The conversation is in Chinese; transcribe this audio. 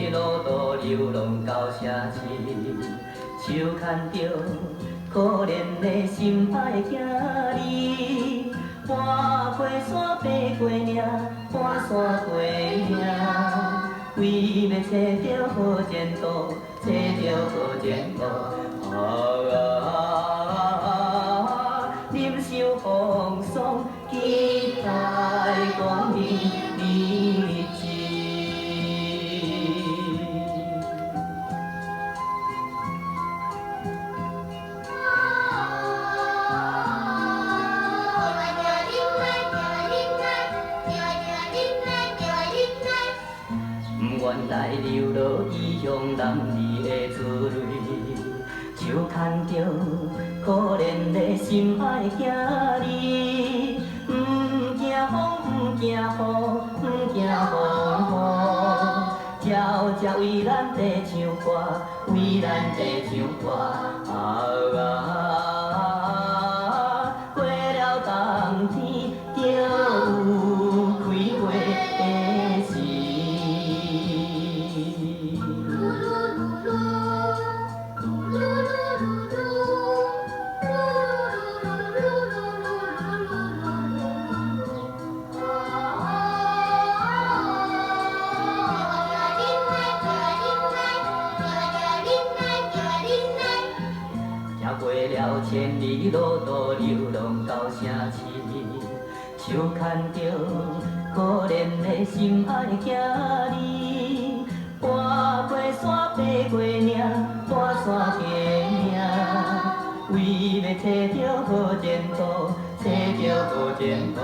里路途流浪到城市，手牵着可怜的心爱的囝儿，搬过山，爬过岭，搬山过岭，为要找着好前途，找着好前途。忍受风霜，期待光明日子。不愿来流落异乡男儿的滋味，手牵着可怜的心爱的囝儿，不惊风，不惊雨，不惊风雨，悄悄为咱地唱歌，为咱地唱歌。过了冬天，就有开花的时。行过了千里路途，流浪到城市，手牵着可怜的心爱的囝儿，搬过山，爬过岭，搬山过岭，为要找着好前途，找着好前途。